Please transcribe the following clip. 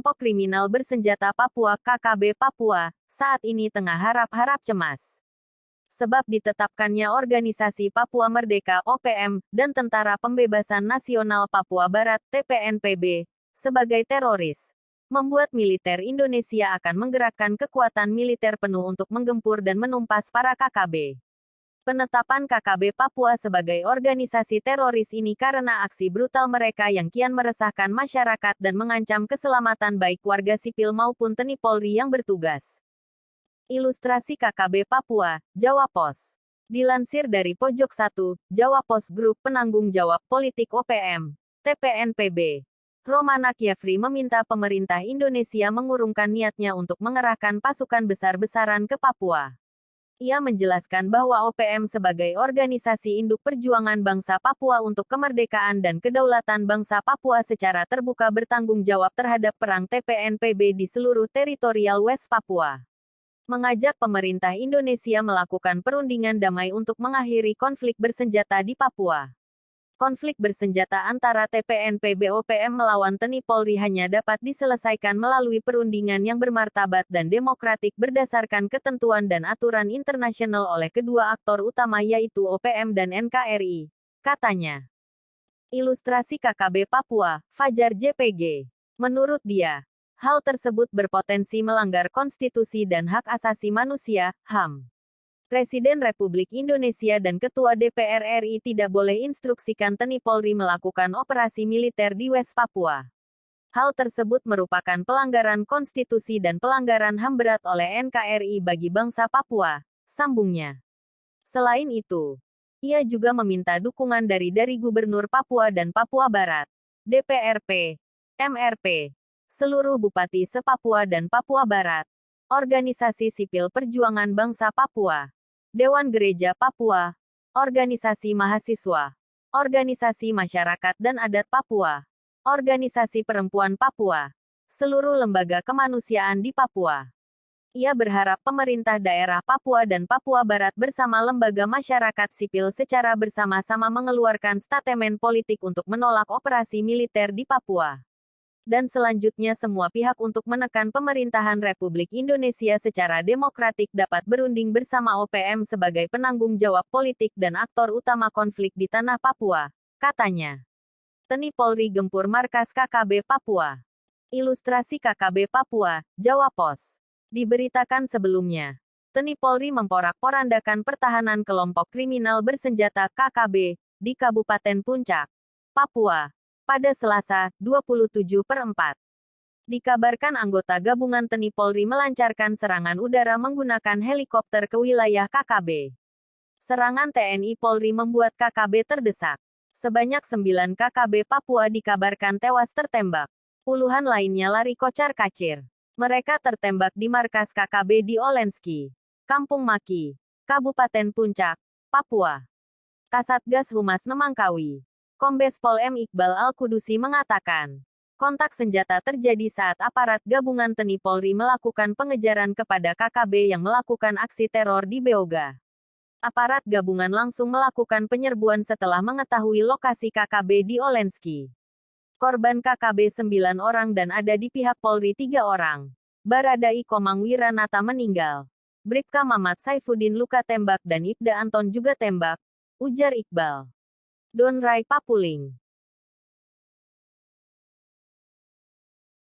Kelompok kriminal bersenjata Papua (KKB Papua) saat ini tengah harap-harap cemas. Sebab ditetapkannya Organisasi Papua Merdeka (OPM) dan Tentara Pembebasan Nasional Papua Barat (TPNPB) sebagai teroris, membuat militer Indonesia akan menggerakkan kekuatan militer penuh untuk menggempur dan menumpas para KKB. Penetapan KKB Papua sebagai organisasi teroris ini karena aksi brutal mereka yang kian meresahkan masyarakat dan mengancam keselamatan baik warga sipil maupun TNI Polri yang bertugas. Ilustrasi KKB Papua, Jawa Pos. Dilansir dari Pojok 1, Jawa Pos Group penanggung jawab politik OPM, TPNPB. Romana Kjæfri meminta pemerintah Indonesia mengurungkan niatnya untuk mengerahkan pasukan besar-besaran ke Papua. Ia menjelaskan bahwa OPM sebagai organisasi induk perjuangan bangsa Papua untuk kemerdekaan dan kedaulatan bangsa Papua secara terbuka bertanggung jawab terhadap perang TPNPB di seluruh teritorial West Papua. Mengajak pemerintah Indonesia melakukan perundingan damai untuk mengakhiri konflik bersenjata di Papua. Konflik bersenjata antara TPNPB-OPM melawan TNI Polri hanya dapat diselesaikan melalui perundingan yang bermartabat dan demokratik berdasarkan ketentuan dan aturan internasional oleh kedua aktor utama yaitu OPM dan NKRI, katanya. Ilustrasi KKB Papua, Fajar JPG. Menurut dia, hal tersebut berpotensi melanggar konstitusi dan hak asasi manusia, HAM. Presiden Republik Indonesia dan Ketua DPR RI tidak boleh instruksikan TNI Polri melakukan operasi militer di West Papua. Hal tersebut merupakan pelanggaran konstitusi dan pelanggaran HAM berat oleh NKRI bagi bangsa Papua, sambungnya. Selain itu, ia juga meminta dukungan dari Gubernur Papua dan Papua Barat, DPRP, MRP, seluruh Bupati se-Papua dan Papua Barat, organisasi sipil perjuangan bangsa Papua, Dewan Gereja Papua, organisasi mahasiswa, organisasi masyarakat dan adat Papua, organisasi perempuan Papua, seluruh lembaga kemanusiaan di Papua. Ia berharap pemerintah daerah Papua dan Papua Barat bersama lembaga masyarakat sipil secara bersama-sama mengeluarkan statement politik untuk menolak operasi militer di Papua. Dan selanjutnya semua pihak untuk menekan pemerintahan Republik Indonesia secara demokratik dapat berunding bersama OPM sebagai penanggung jawab politik dan aktor utama konflik di tanah Papua, katanya. TNI Polri gempur markas KKB Papua. Ilustrasi KKB Papua, Jawa Pos. Diberitakan sebelumnya, TNI Polri memporak-porandakan pertahanan kelompok kriminal bersenjata KKB di Kabupaten Puncak, Papua, pada Selasa, 27/4. Dikabarkan anggota gabungan TNI Polri melancarkan serangan udara menggunakan helikopter ke wilayah KKB. Serangan TNI Polri membuat KKB terdesak. Sebanyak 9 KKB Papua dikabarkan tewas tertembak. Puluhan lainnya lari kocar-kacir. Mereka tertembak di markas KKB di Olenski, Kampung Maki, Kabupaten Puncak, Papua. Kasatgas Humas Nemangkawi, Kombes Pol M. Iqbal Al-Kudusi mengatakan, kontak senjata terjadi saat aparat gabungan TNI Polri melakukan pengejaran kepada KKB yang melakukan aksi teror di Beoga. Aparat gabungan langsung melakukan penyerbuan setelah mengetahui lokasi KKB di Olenski. Korban KKB 9 orang dan ada di pihak Polri 3 orang. Baradai Komang Wiranata meninggal. Bribka Mamat Saifuddin luka tembak dan Ibda Anton juga tembak, ujar Iqbal. Don Rai Papuling.